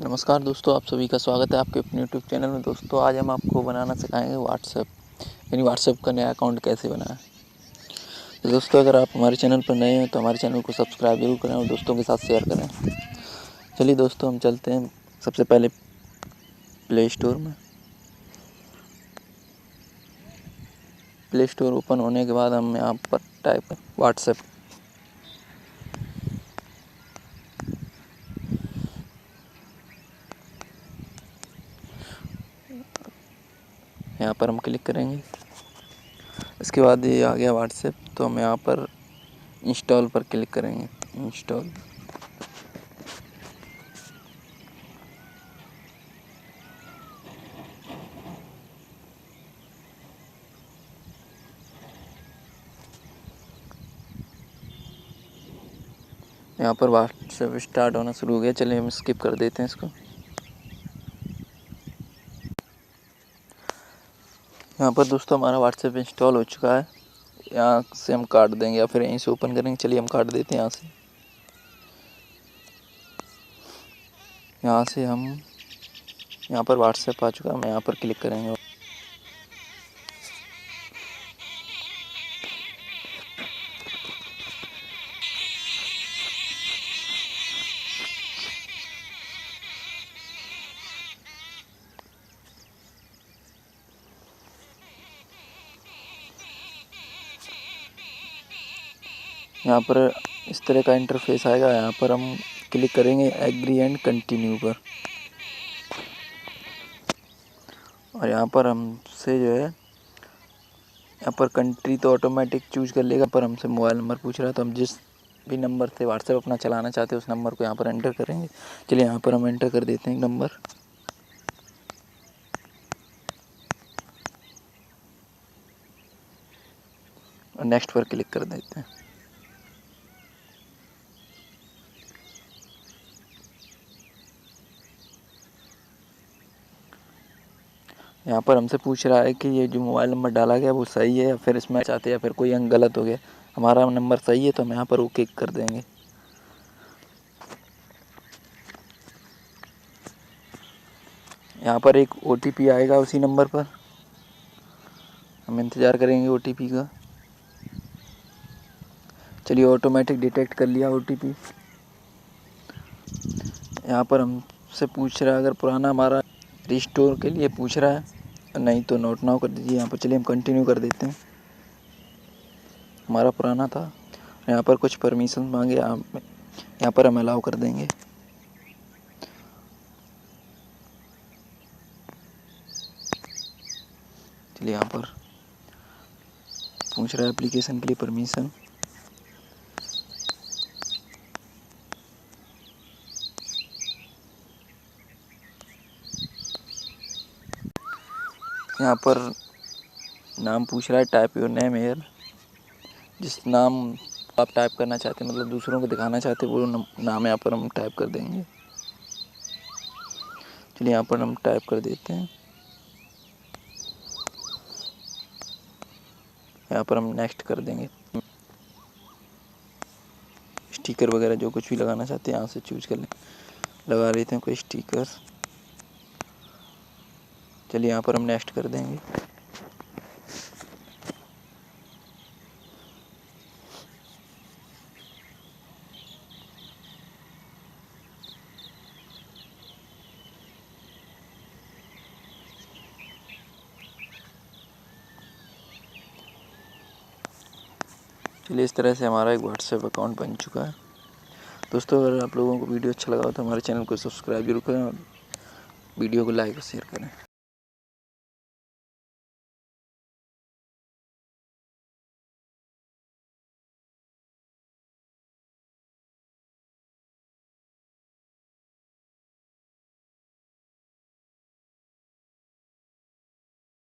नमस्कार दोस्तों, आप सभी का स्वागत है आपके अपने यूट्यूब चैनल में। दोस्तों आज हम आपको बनाना सिखाएंगे व्हाट्सएप, यानी व्हाट्सएप का नया अकाउंट कैसे बनाएं। तो दोस्तों अगर आप हमारे चैनल पर नए हैं तो हमारे चैनल को सब्सक्राइब जरूर करें और दोस्तों के साथ शेयर करें। चलिए दोस्तों हम चलते हैं सबसे पहले प्ले स्टोर में। प्ले स्टोर ओपन होने के बाद हम यहाँ पर टाइप करें व्हाट्सएप। यहाँ पर हम क्लिक करेंगे। इसके बाद ये आ गया व्हाट्सएप, तो हम यहाँ पर इंस्टॉल पर क्लिक करेंगे। इंस्टॉल। यहाँ पर व्हाट्सएप स्टार्ट होना शुरू हो गया। चलिए हम स्किप कर देते हैं इसको। यहाँ पर दोस्तों हमारा व्हाट्सएप इंस्टॉल हो चुका है। यहाँ से हम काट देंगे या फिर यहीं से ओपन करेंगे। चलिए हम काट देते हैं यहाँ से। यहाँ से हम यहाँ पर व्हाट्सएप आ चुका है, हम यहाँ पर क्लिक करेंगे। यहाँ पर इस तरह का इंटरफेस आएगा। यहाँ पर हम क्लिक करेंगे एग्री एंड कंटिन्यू पर, और यहाँ पर हमसे जो है यहाँ पर कंट्री तो ऑटोमेटिक चूज कर लेगा, पर हमसे मोबाइल नंबर पूछ रहा है, तो हम जिस भी नंबर से व्हाट्सएप अपना चलाना चाहते हैं उस नंबर को यहाँ पर एंटर करेंगे। चलिए यहाँ पर हम एंटर कर देते हैं नंबर। और नेक्स्ट पर क्लिक कर देते हैं। यहाँ पर हमसे पूछ रहा है कि ये जो मोबाइल नंबर डाला गया वो सही है या फिर इसमें चाहते हैं या फिर कोई अंक गलत हो गया। हमारा नंबर सही है तो हम यहाँ पर ओके कर देंगे। यहाँ पर एक OTP आएगा उसी नंबर पर, हम इंतज़ार करेंगे OTP का। चलिए ऑटोमेटिक डिटेक्ट कर लिया OTP। यहाँ पर हमसे पूछ रहा है, अगर पुराना हमारा रिस्टोर के लिए पूछ रहा है, नहीं तो नोट नाउ कर दीजिए यहाँ पर। चलिए हम कंटिन्यू कर देते हैं। हमारा पुराना था। यहाँ पर कुछ परमिशन मांगे, यहाँ पर हम अलाउ कर देंगे। चलिए यहाँ पर पूछ रहा है एप्लीकेशन के लिए परमिशन। यहाँ पर नाम पूछ रहा है टाइप योर नेम हेयर। जिस नाम आप टाइप करना चाहते हैं, मतलब दूसरों को दिखाना चाहते हैं, वो नाम यहाँ पर हम टाइप कर देंगे। चलिए यहाँ पर हम टाइप कर देते हैं। यहाँ पर हम नेक्स्ट कर देंगे। स्टिकर वगैरह जो कुछ भी लगाना चाहते हैं यहाँ से चूज कर लें। लगा लेते हैं कोई स्टिकर। चलिए यहाँ पर हम नेक्स्ट कर देंगे। चलिए इस तरह से हमारा एक व्हाट्सएप अकाउंट बन चुका है। दोस्तों अगर आप लोगों को वीडियो अच्छा लगा हो तो हमारे चैनल को सब्सक्राइब जरूर करें और वीडियो को लाइक और शेयर करें।